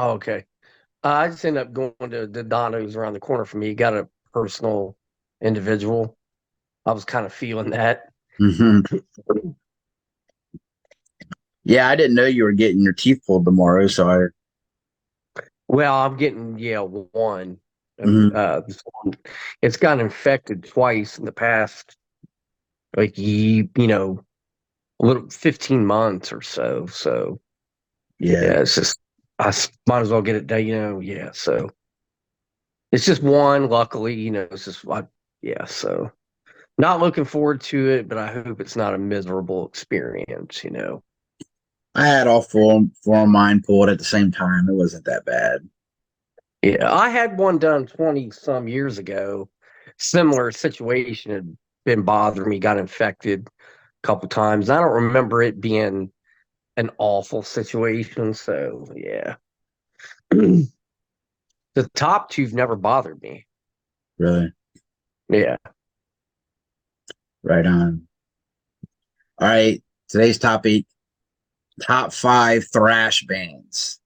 Oh, okay. I just ended up going to the Donno's around the corner from me. Got a personal individual. I was kind of feeling that. Hmm. Yeah, I didn't know you were getting your teeth pulled tomorrow, so I. Well, I'm getting one. Mhm. This one, it's gotten infected twice in the past, like a little 15 months or so. So Yeah, yeah, it's just might as well get it done. Yeah. So it's just one. Luckily, it's just yeah. So not looking forward to it, but I hope it's not a miserable experience. I had all four of mine pulled at the same time. It wasn't that bad. Yeah, I had one done 20 some years ago. Similar situation had been bothering me, got infected a couple times. I don't remember it being an awful situation. So, yeah. The top two've never bothered me. Really, Yeah. right on. All right, today's topic: top five thrash bands.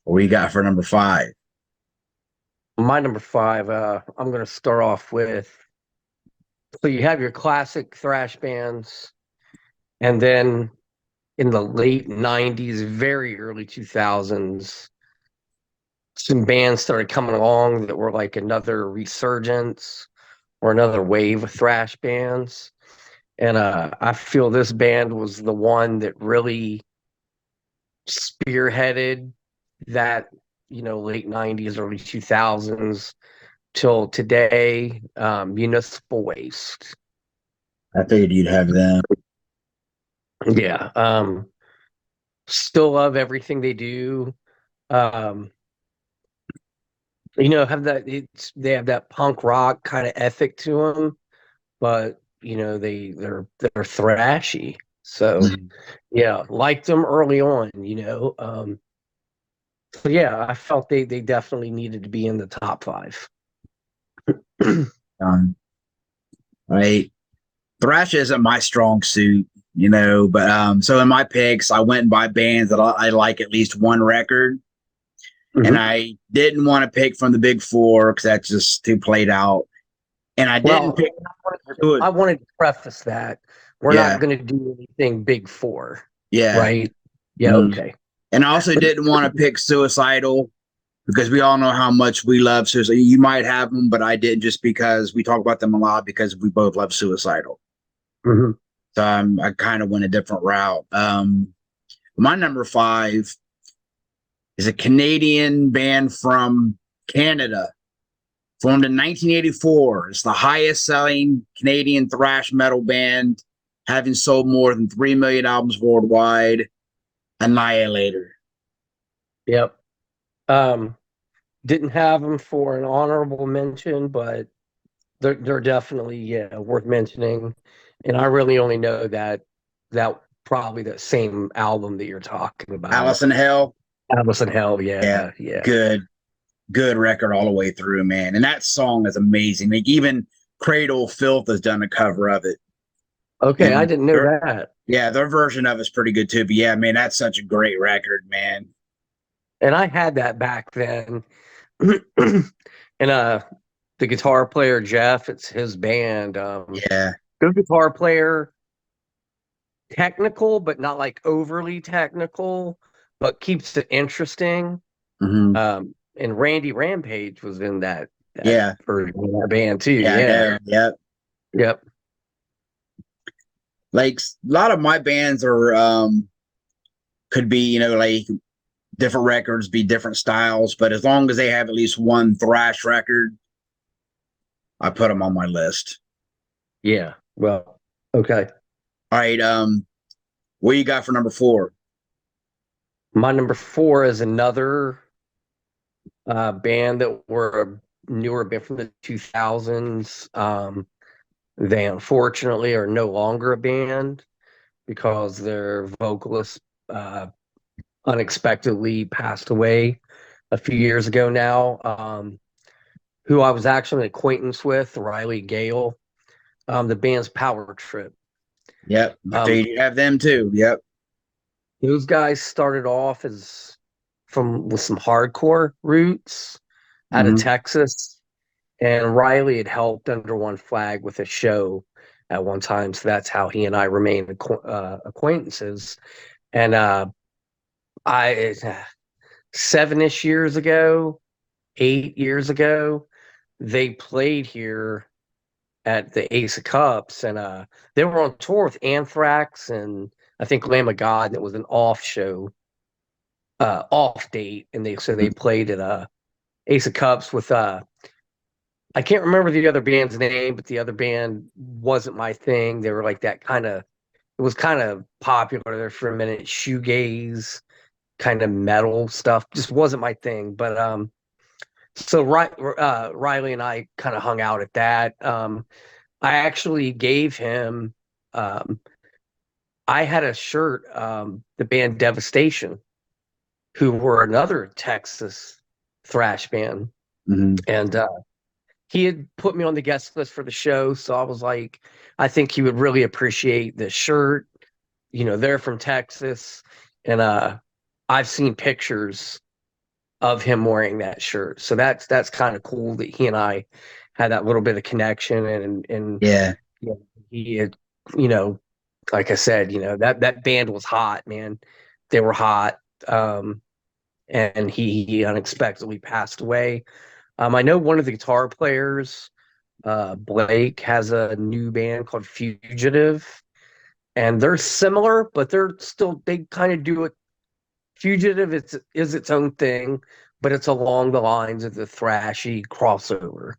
What we got for number five? My number five, I'm going to start off with so you have your classic thrash bands, and then in the late 90s, very early 2000s, some bands started coming along that were like another resurgence or another wave of thrash bands. And I feel this band was the one that really spearheaded that, late 90s, early 2000s till today, Municipal Waste. I figured you'd have them. Yeah. Still love everything they do. Um, have they have that punk rock kind of ethic to them, but they're thrashy. So Mhm. yeah, liked them early on. So yeah, I felt they definitely needed to be in the top five. Right, thrash isn't my strong suit, but so in my picks, I went and buy bands that I like at least one record. And Mhm. I didn't want to pick from the big four because that's just too played out. And I didn't Well, pick to I it. wanted to preface that we're Yeah, not going to do anything big four, yeah. right? Yeah, Mhm. okay. And I also didn't want to pick Suicidal because we all know how much we love Suicidal. You might have them, but I didn't just because we talk about them a lot because we both love Suicidal. Mhm. So I kind of went a different route. My number five is a Canadian band from Canada. Formed in 1984, it's the highest selling Canadian thrash metal band, having sold more than 3 million albums worldwide. Annihilator. Yep. Um, didn't have them for an honorable mention, but they're definitely worth mentioning. And I really only know that probably that same album that you're talking about. Alice in Hell. Atlas in Hell, Yeah, yeah, yeah. good, good record all the way through, man. And that song is amazing. Like even Cradle of Filth has done a cover of it. Okay, I And didn't know that. yeah, their version of it's pretty good too. But yeah, man, that's such a great record, man. And I had that back then. And the guitar player Jeff, it's his band. Yeah. Good guitar player, technical, but not like overly technical, but keeps it interesting. Hmm. And Randy Rampage was in that Yeah. version of that band too. Yeah, I Yeah. know. Yep. Yep. Like a lot of my bands are could be, like different records, be different styles, but as long as they have at least one thrash record, I put them on my list. Yeah. Well, okay. All right, what you got for number four? My number four is another band that were a newer band from the 2000s. They unfortunately are no longer a band because their vocalist uh, unexpectedly passed away a few years ago now. Who I was actually an acquaintance with, Riley Gale. The band's Power Trip. Yep, I Um, figured you have them too. Yep. those guys started off as from with some hardcore roots out of Hmm. Texas, and Riley had helped Under One Flag with a show at one time, so that's how he and I remained acquaintances. And I 7-ish years ago, 8 years ago, they played here at the Ace of Cups, and they were on tour with Anthrax and I think Lamb of God, and it was an off show, off date, and they played at Ace of Cups with I can't remember the other band's name, but the other band wasn't my thing. They were like that kind of, it was kind of popular there for a minute, shoegaze kind of metal stuff, just wasn't my thing. But so Riley and I kind of hung out at that. I actually gave him. Um, I had a shirt. The band Devastation, who were another Texas thrash band, Hmm. and he had put me on the guest list for the show. So I was like, I think he would really appreciate this shirt. You know, they're from Texas, and I've seen pictures of him wearing that shirt. So that's kind of cool that he and I had that little bit of connection, and Yeah. you know, he had, you know, like I said, that band was hot, man. They were hot. Um, and he unexpectedly passed away. I know one of the guitar players, Blake, has a new band called Fugitive, and they're similar, but they kind of do it. Fugitive is its own thing, but it's along the lines of the thrashy crossover.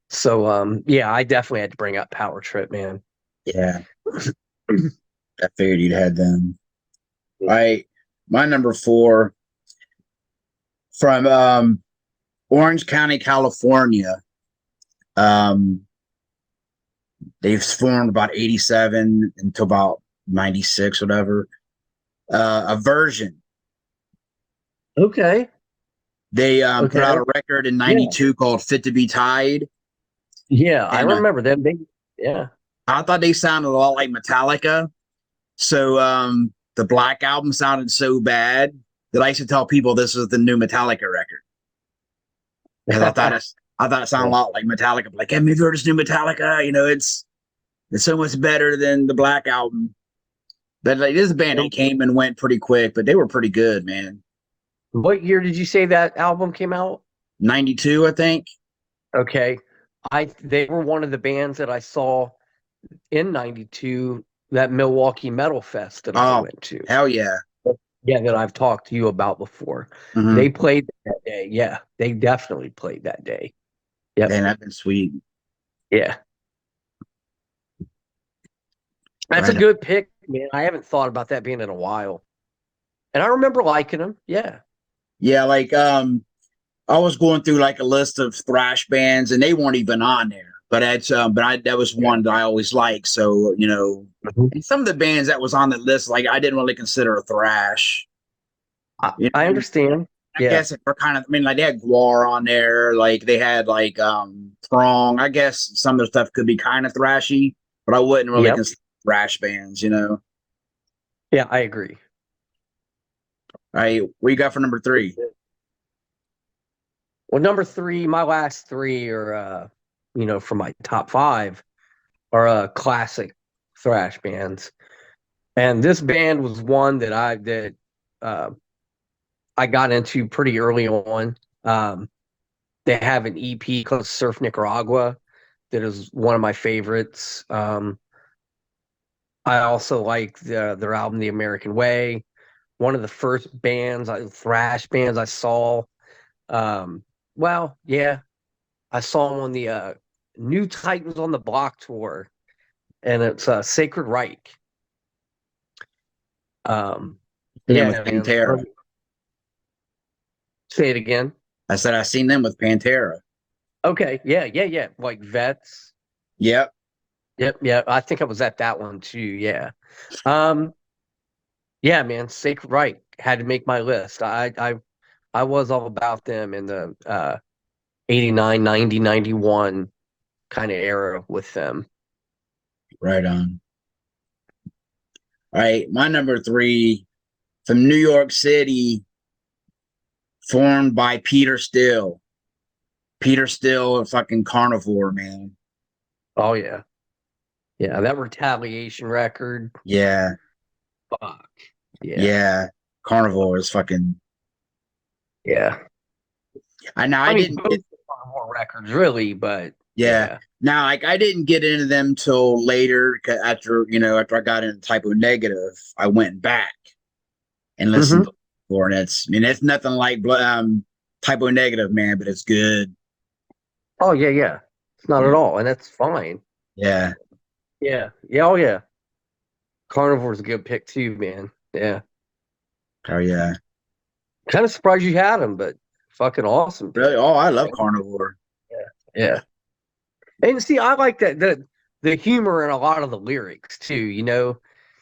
So yeah, I definitely had to bring up Power Trip, man. Yeah. I figured you'd had them. All right. My number four from Orange County, California. Um, they've formed about 87 until about 96, whatever. A version. Okay, They put out okay, a record in yeah, 92 called Fit to Be Tied. yeah, I And remember them. Yeah, I thought they sounded a lot like Metallica. So the Black Album sounded so bad that I used to tell people this was the new Metallica record because I thought it sounded a lot like Metallica. Like, have you heard this new Metallica? You know, it's so much better than the Black Album. But like, this band yeah. that came and went pretty quick, but they were pretty good, man. What year did you say that album came out? 92, I think. Okay. They were one of the bands that I saw in 92, that Milwaukee Metal Fest that I Oh, went to. hell yeah. Yeah, that I've talked to you about before. Mm-hmm. They played that day. Yeah, they definitely played that day. Yep. Man, that's been sweet. Yeah. That's a Right. good pick, man. I haven't thought about that being in a while. And I remember liking them. Yeah. Yeah, like I was going through like a list of thrash bands, and they weren't even on there. But that's that was Yeah. one that I always liked. So Mhm. and some of the bands that was on the list, like I didn't really consider a thrash. I understand. I Yeah. guess if they're kind of, I mean, like they had Guar on there, like they had like Prong. I guess some of the stuff could be kind of thrashy, but I wouldn't really Yep. consider thrash bands. Yeah, I agree. All right, what you got for number three? Well, number three, my last three are, for my top five are classic thrash bands. And this band was one uh, I got into pretty early on. Um, they have an EP called Surf Nicaragua that is one of my favorites. I also like their album The American Way. One of the first thrash bands I saw. Um, well, yeah, I saw them on the New Titans on the Block tour, and it's Sacred Reich. Um, Seen them with yeah, man. Pantera. Say it again. I said I seen them with Pantera. Okay, yeah, yeah, yeah. Like Vets. Yep. Yep, yeah. I think I was at that one too. Yeah. Um, yeah, man. Sacred Reich had to make my list. I was all about them in the 89, 90, 91 kind of era with them. Right on. All right, my number three from New York City, formed by Peter Steele. Peter Steele, a fucking carnivore, man. Oh yeah. Yeah, that Retaliation record. Yeah, Fuck. Yeah. yeah. Carnivore is fucking. Yeah. I now I I mean didn't both get. are more records really, but Yeah. yeah. Now, like I didn't get into them till later after after I got into Typo Negative, I went back and listened Hmm. to more. And it's nothing like Typo Negative, man, but it's good. Oh yeah, yeah. It's not Yeah, at all, and that's fine. yeah, Yeah. Yeah, oh yeah. Carnivore's a good pick too, man. Yeah. oh yeah, Kind of surprised you had him, but fucking awesome really. pick. Oh, I love Carnivore. Yeah. Yeah. And see, I like that the humor in a lot of the lyrics too,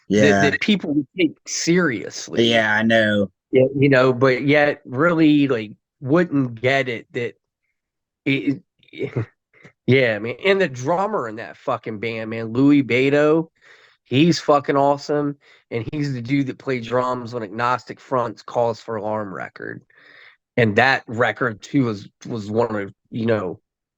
that Yeah, people would take seriously. yeah, I know. Yeah, but yet really like wouldn't get it that it, yeah, man. And the drummer in that fucking band, man, Louis Beto, he's fucking awesome. And he's the dude that played drums on Agnostic Front's Cause for Alarm record. And that record too was one of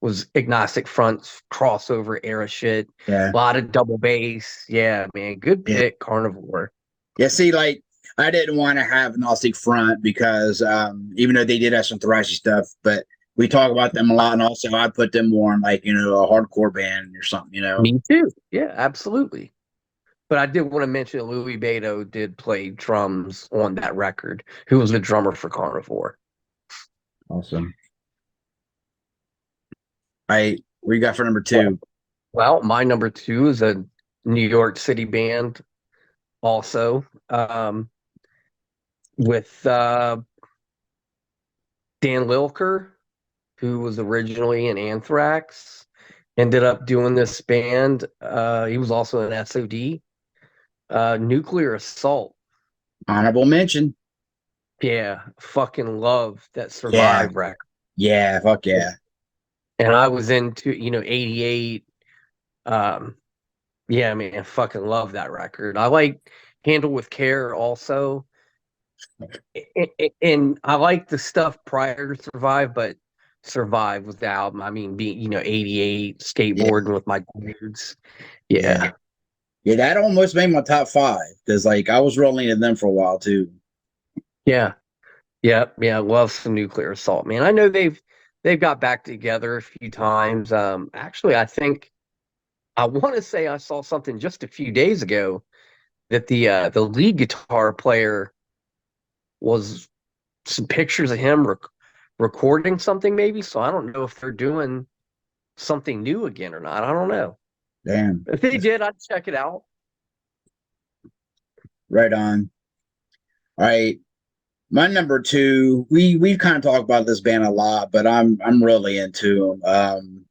was Agnostic Front's crossover era shit. Yeah, A lot of double bass. Yeah, man. Good yeah, pick, Carnivore. yeah. See, like I didn't want to have Gnostic Front because even though they did have some thrashy stuff, but we talk about them a lot, and also I put them more in like a hardcore band or something. Me too. Yeah, absolutely. But I did want to mention that Louis Beto did play drums on that record, who was the drummer for Carnivore. Awesome. What you got for number two? Well, my number two is a New York City band, also with Dan Lilker, who was originally in Anthrax, ended up doing this band. He was also in SOD, Nuclear Assault. Honorable mention. Yeah, fucking love that Yeah, Survive record. yeah, fuck yeah, And I was into, 88. Um, yeah, man, fucking love that record. I like Handle with Care also. And I like the stuff prior to Survive, but Survive was the album. I mean, being, 88, yeah, skateboarding with my dudes. yeah, Yeah. yeah. That almost made my top five because like I was rolling into them for a while too. Yeah. Yep. Yeah. Love some Nuclear Assault, man. I know they've got back together a few times. Actually, I think I want to say I saw something just a few days ago that the lead guitar player was some pictures of him recording something maybe. So I don't know if they're doing something new again or not. I don't know. Damn, If they that's did, I'd check it out. right on. All right, my number two. We've kind of talked about this band a lot, but I'm really into them.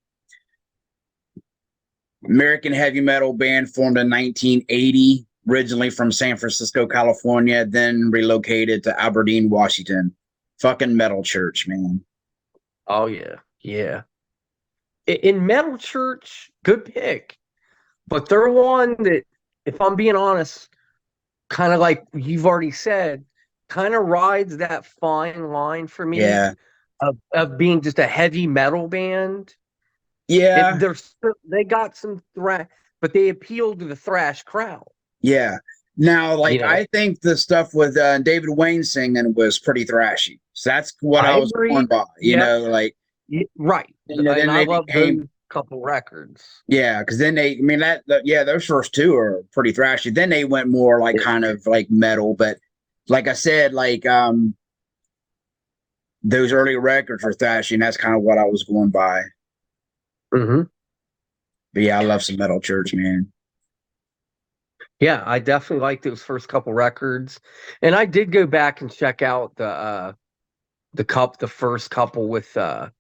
American heavy metal band formed in 1980, originally from San Francisco, California, then relocated to Aberdeen, Washington. Fucking Metal Church, man. Oh yeah, yeah. In Metal Church, good pick. But they're one that, if I'm being honest, kind of like you've already said, kind of rides that fine line for me Yeah, of being just a heavy metal band. yeah, They got some thrash, but they appeal to the thrash crowd. yeah. Now, You like know, I think the stuff with David Wayne singing was pretty thrashy. So that's what I I was going agree. by. Yep, Like right. And then I they love became those couple records. yeah, because then I mean yeah, those first two are pretty thrashy. Then they went more like Yeah. kind of like metal, but like I said, like those early records were thrashy, and that's kind of what I was going by. Hmm. But yeah, I love some Metal Church, man. Yeah, I definitely like those first couple records, and I did go back and check out the first couple with Mike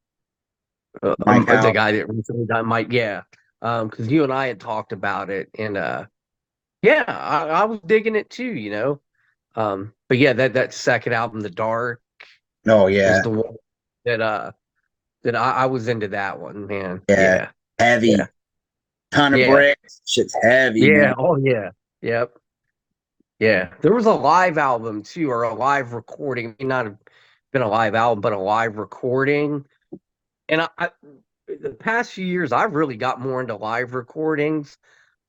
the Howe. guy that recently died, Mike. Yeah, because you and I had talked about it, and yeah, I was digging it too. But yeah, that second album, The Dark, Oh was yeah, the one that I was into that one, man. yeah, Yeah, yeah, heavy, ton of yeah, bricks. Shit's heavy, man. yeah. Oh yeah, yep. Yeah. There was a live album too, or a live recording. It may not have been a live album, but a live recording. And the past few years, I've really got more into live recordings.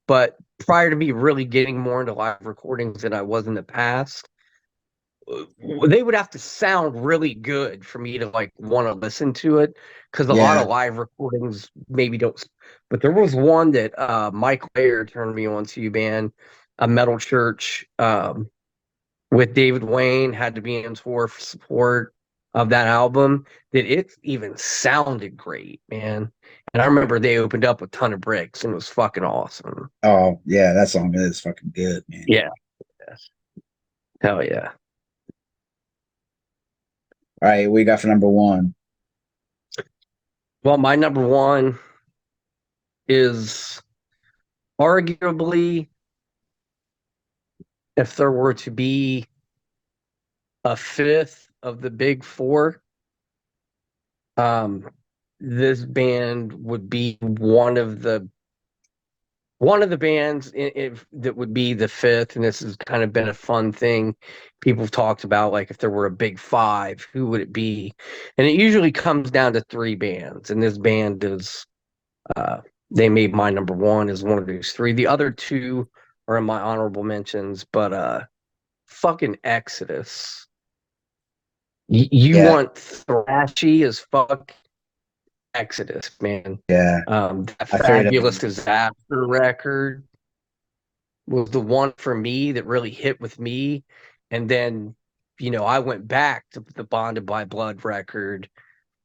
But prior to me really getting more into live recordings than I was in the past, they would have to sound really good for me to like want to listen to it, because a lot Yeah. of live recordings maybe don't. But there was one that Mike Layer turned me on to, man, a Metal Church with David Wayne had to be in tour for support of that album, that it even sounded great, man. And I remember they opened up a ton of bricks and it was fucking awesome. Oh yeah, that song is fucking good, man. Yeah. Hell yeah. All right, we got for number one. Well, my number one is arguably, if there were to be a fifth of the big four, um, this band would be one of the bands if that would be the fifth. And this has kind of been a fun thing people have talked about, like if there were a big five, who would it be? And it usually comes down to three bands, and this band is uh, they made my number one as one of those three. The other two are in my honorable mentions, but fucking Exodus. You Yeah, want thrashy as fuck? Exodus, man. yeah. That I figured that Fabulous one. Disaster record was the one for me that really hit with me. And then, I went back to the Bonded by Blood record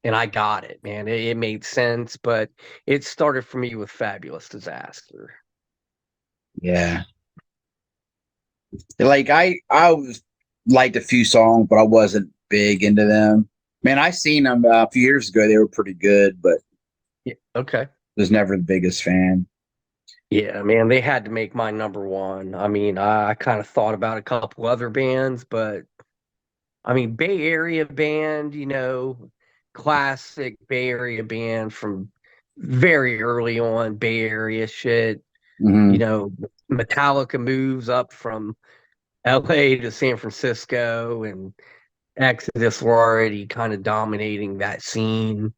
and I got it, man. It made sense, but it started for me with Fabulous Disaster. Yeah. Like I was liked a few songs, but I wasn't big into them. Man, I seen them a few years ago. They were pretty good, but Yeah. Okay. was never the biggest fan. Yeah, man, they had to make my number one. I mean, I kind of thought about a couple other bands, but I mean, Bay Area band, classic Bay Area band from very early on, Bay Area shit. You Hmm. know, Metallica moves up from LA to San Francisco, and Exodus were already kind of dominating that scene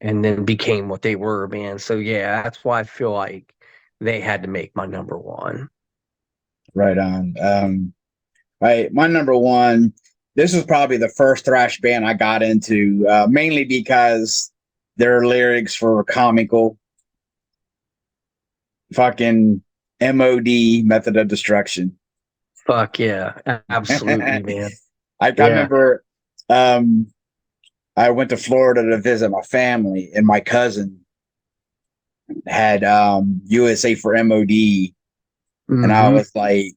and then became what they were, man. So, yeah, that's why I feel like they had to make my number one. Right on. Right, my number one. This was probably the first thrash band I got into, mainly because their lyrics were comical. Fucking MOD, Method of Destruction. Fuck yeah, absolutely, man. I Yeah. remember I went to Florida to visit my family, and my cousin had USA for MOD, and Hmm. I was like,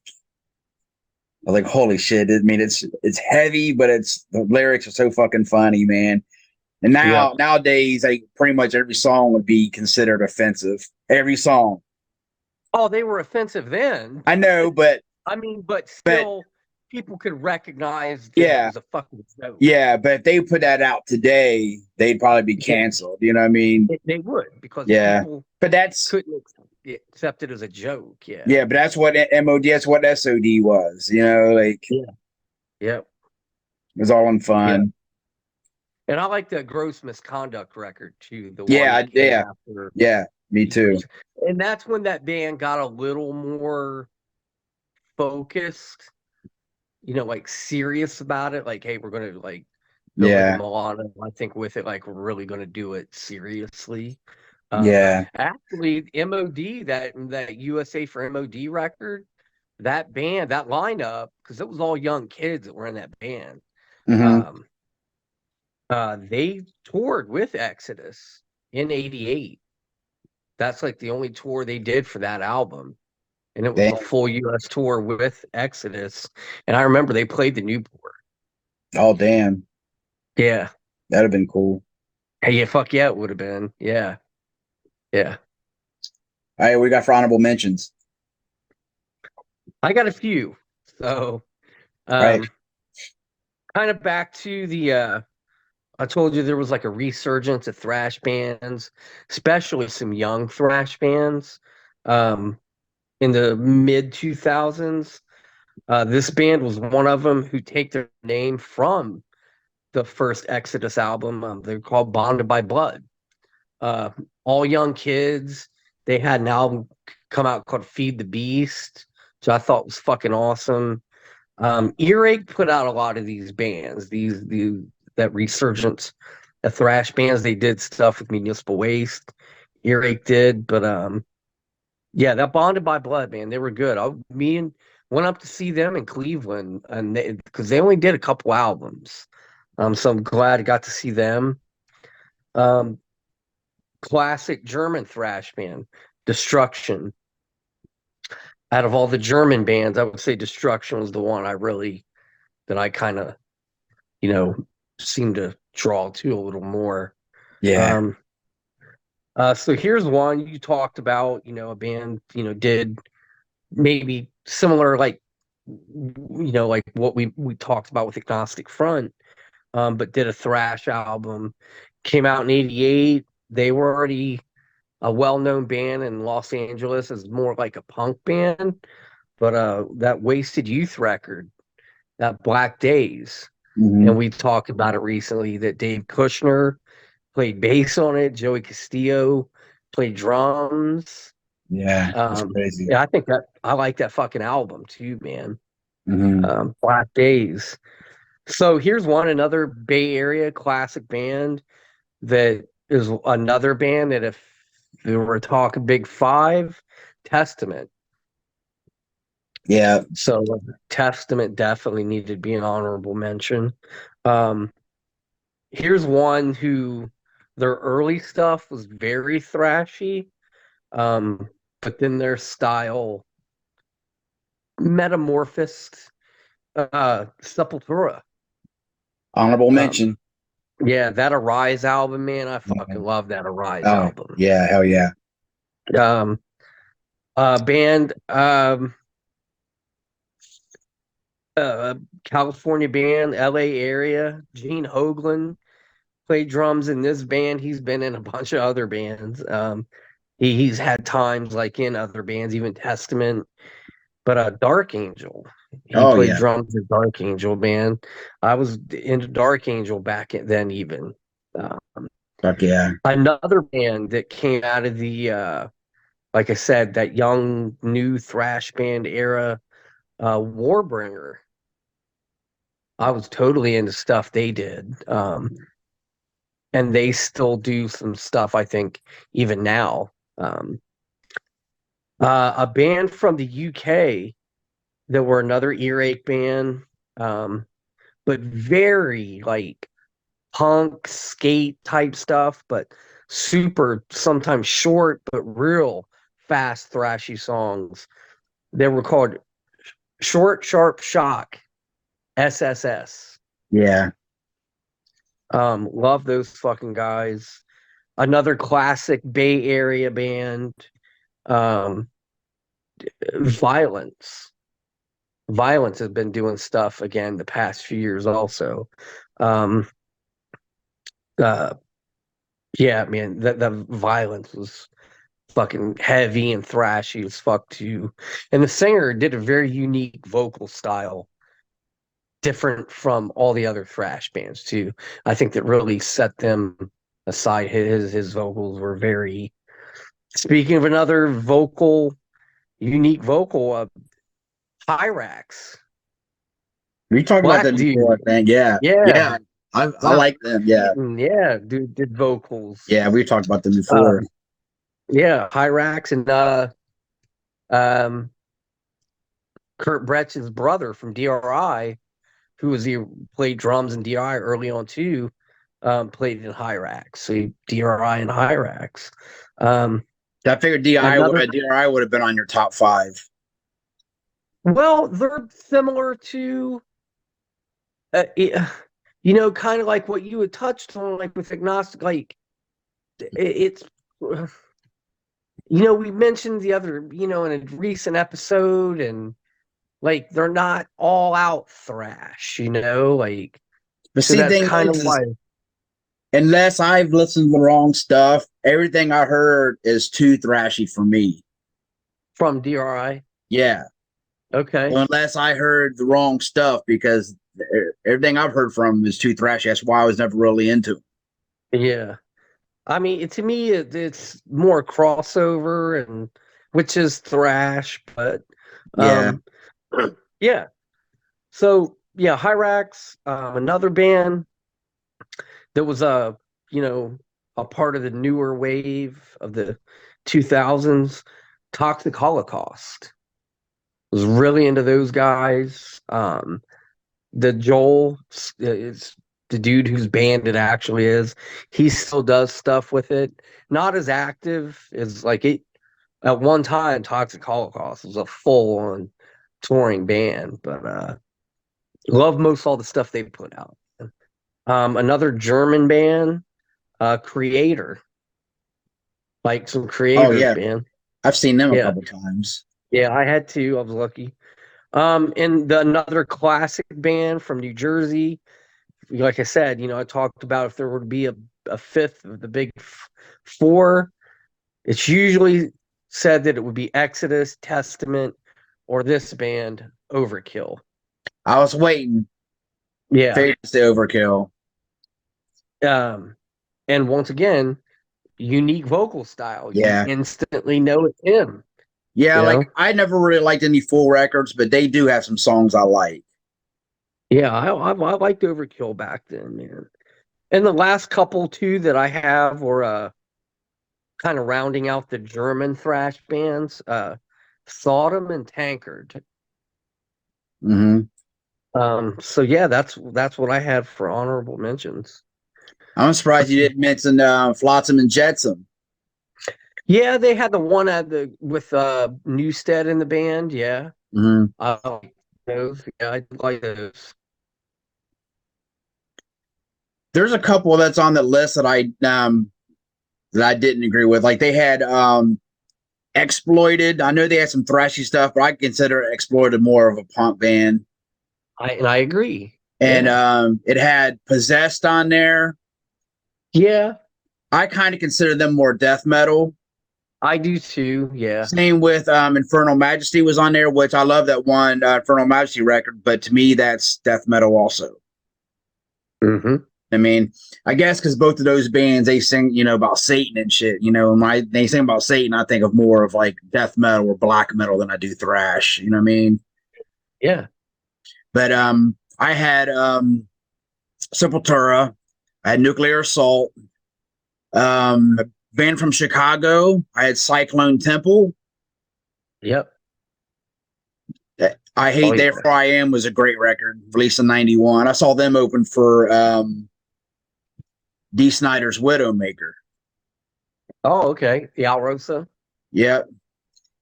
holy shit! I mean, it's heavy, but it's the lyrics are so fucking funny, man. And Yep. nowadays, like pretty much every song would be considered offensive. Every song, Oh, they were offensive then. I know, I mean, but but still, people could recognize that it yeah, was a fucking joke. yeah. But if they put that out today, they'd probably be Yeah, canceled. You know what I mean? they would, because Yeah, people but couldn't accept it as a joke. Yeah. but that's what MOD, that's what SOD was. You know, like it Yeah. Yep. was all in Yeah. fun. And I like the gross misconduct record too, the one Yeah, that came yeah, after yeah. Me too. years. And that's when that band got a little more focused, like serious about it. Like, hey, we're gonna like Billy Yeah, Milano, I think with it, like we're really gonna do it seriously. yeah. Actually, MOD, that USA for MOD record, that band, that lineup, because it was all young kids that were in that band. Hmm. Um, they toured with Exodus in '88. That's like the only tour they did for that album. And it was a Damn. full US tour with Exodus. And I remember they played the Newport. Oh, damn. Yeah. That'd have been cool. Hey, yeah, fuck yeah, it would have been. Yeah. Yeah. All right, we got for honorable mentions. I got a few. So, Right. um, kind of back to I told you there was like a resurgence of thrash bands, especially some young thrash bands, um, in the mid 2000s. This band was one of them who take their name from the first Exodus album. They're called Bonded by Blood. Uh, all young kids. They had an album come out called Feed the Beast, which I thought was fucking awesome. Earache put out a lot of these bands, that resurgence of thrash bands. They did stuff with Municipal Waste. Earache did, but yeah, that Bonded by Blood, man, they were good. Me and went up to see them in Cleveland, and because they only did a couple albums, so I'm glad I got to see them. Um, Classic German thrash band, Destruction. Out of all the German bands, I would say Destruction was the one that I kind of, you know, seem to draw to a little more. Yeah. Um, so here's one you talked about, a band, did maybe similar, like, like what we talked about with Agnostic Front, but did a thrash album, came out in '88. They were already a well-known band in Los Angeles as more like a punk band, but that Wasted Youth record, that Black Days, and Hmm. we talked about it recently that Dave Kushner played bass on it, Joey Castillo played drums. Yeah, that's crazy. Yeah, I like that fucking album too, man. Hmm. Black Days. So here's another Bay Area classic band that is another band that if we were talking Big Five, Testament. Yeah. So Testament definitely needed to be an honorable mention. Um, Here's one who their early stuff was very thrashy, but then their style metamorphosed. Sepultura. Honorable Um, mention. yeah, that Arise album, man, I Yeah. fucking love that Arise Oh, album. yeah. Hell yeah. Um, band, uh, California band, LA area. Gene Hoglan played drums in this band. He's been in a bunch of other bands. He's had times like in other bands, even Testament. But Dark Angel, he Oh, played yeah. drums in Dark Angel band. I was into Dark Angel back then, even. Um, Fuck yeah. Another band that came out of the, like I said, that young new thrash band era, Warbringer. I was totally into stuff they did. And they still do some stuff, I think, even now. A band from the UK that were another earache band, um, but very like punk skate type stuff, but super sometimes short, but real fast thrashy songs. They were called Short Sharp Shock, SSS. Yeah. Love those fucking guys. Another classic Bay Area band, um, Violence. Violence has been doing stuff again the past few years also. Um, uh, yeah, man, that Violence was fucking heavy and thrashy as fuck too. And the singer did a very unique vocal style, different from all the other thrash bands too. I think that really set them aside. His vocals were very. Speaking of another unique vocal, Hyrax, We talked about black that before, dude. I think. Yeah. Yeah, Yeah. I Ralph like them. Yeah. Keaton, yeah, dude did vocals. Yeah. We talked about them before. Um, yeah, Hyrax and um, Kurt Bretz's brother from DRI, he played drums in DRI early on too, played in Hyrax. So DRI and Hyrax. Um, I figured Another, DRI would have been on your top five. well, they're similar to, it, kind of like what you had touched on, like with Agnostic, like it's, we mentioned the other, in a recent episode, and like they're not all out thrash, like, But so see, that's thing kind of is why unless I've listened to the wrong stuff, everything I heard is too thrashy for me. from DRI. Yeah. Okay. unless I heard the wrong stuff because everything I've heard from is too thrashy. That's why I was never really into it. Yeah. I mean, to me, it's more crossover and which is thrash, but Yeah. um, yeah. So yeah, Hyrax, another band that was you know, a part of the newer wave of the 2000s. Toxic Holocaust was really into those guys. The Joel is the dude whose band it actually is. He still does stuff with it. Not as active as like it at one time. Toxic Holocaust was a full on touring band, but love most all the stuff they put out. Another German band, Creator, like some Oh creators, yeah, man. I've seen them a Yeah, couple times. yeah, I had two. I was lucky. And another classic band from New Jersey, like I said, I talked about if there were to be a fifth of the big four, it's usually said that it would be Exodus, Testament, or this band, Overkill. I was waiting. Yeah. Fate to overkill. Um, and once again, unique vocal style. You Yeah. instantly know it's him, Yeah, you like know? I never really liked any full records, but they do have some songs I like. Yeah, I liked Overkill back then, man. And the last couple too that I have were kind of rounding out the German thrash bands, Sodom and Tankard. Hmm. So yeah, that's what I had for honorable mentions. I'm surprised you didn't mention Flotsam and Jetsam. Yeah, they had the one at the with Newstead in the band. Yeah, Hmm. I like those. Yeah, I like those. There's a couple that's on the list that I didn't agree with. Like they had Exploited. I know they had some thrashy stuff, but I consider Exploited more of a punk band. I agree. And Yeah, it had Possessed on there. yeah, I kind of consider them more death metal. I do too. Yeah. Same with Infernal Majesty was on there, which I love that one Infernal Majesty record, but to me that's death metal also. Hmm. I mean, I guess because both of those bands they sing, about Satan and shit. When they sing about Satan, I think of more of like death metal or black metal than I do thrash. You know what I mean? Yeah. But I had Sepultura, I had Nuclear Assault, a band from Chicago. I had Cyclone Temple. Yep. I Oh Hate yeah. Therefore I Am was a great record, released in '91. I saw them open for D. Snyder's Widowmaker. Oh, okay. The Alrosa. Yep.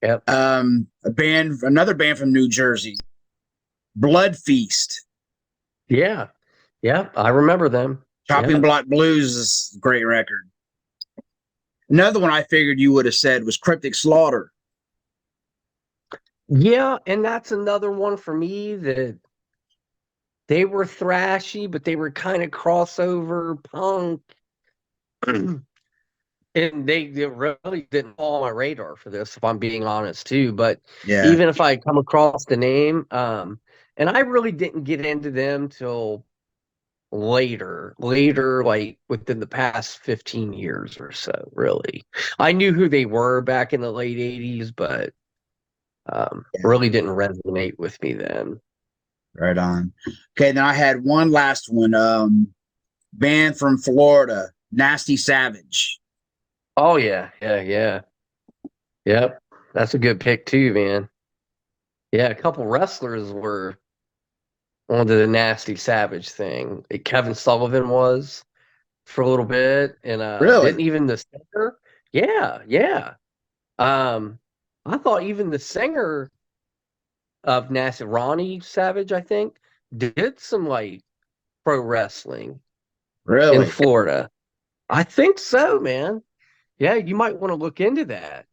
Yep. Another band from New Jersey, Blood Feast. Yeah. Yeah. I remember them. Chopping Yeah. Block Blues is a great record. Another one I figured you would have said was Cryptic Slaughter. Yeah, and that's another one for me that they were thrashy, but they were kind of crossover punk. And they really didn't fall on my radar for this, if I'm being honest too. But Yeah, even if I come across the name, and I really didn't get into them till later, like within the past 15 years or so, really. I knew who they were back in the late 80s, but yeah, really didn't resonate with me then. right on. Okay, then I had one last one. Band from Florida, Nasty Savage. Oh yeah, yeah, yeah. Yep. That's a good pick too, man. Yeah, a couple wrestlers were onto the nasty savage thing. Kevin Sullivan was for a little bit, and didn't Really? even the singer. Yeah, yeah. Um, I thought even the singer of Nasty Ronnie Savage, I think, did some like pro wrestling in Really? Florida. I think so, man. Yeah, you might want to look into that.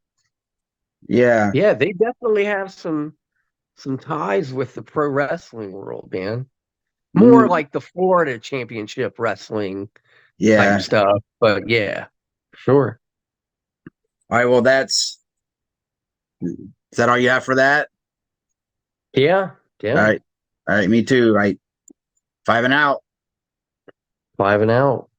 Yeah. Yeah, they definitely have some ties with the pro wrestling world, man. More Mm, like the Florida Championship Wrestling type yeah. stuff. But yeah, sure. All right. Well, is that all you have for that? Yeah, All yeah. right. All right. Me too. Right. Five and out. 5 and out.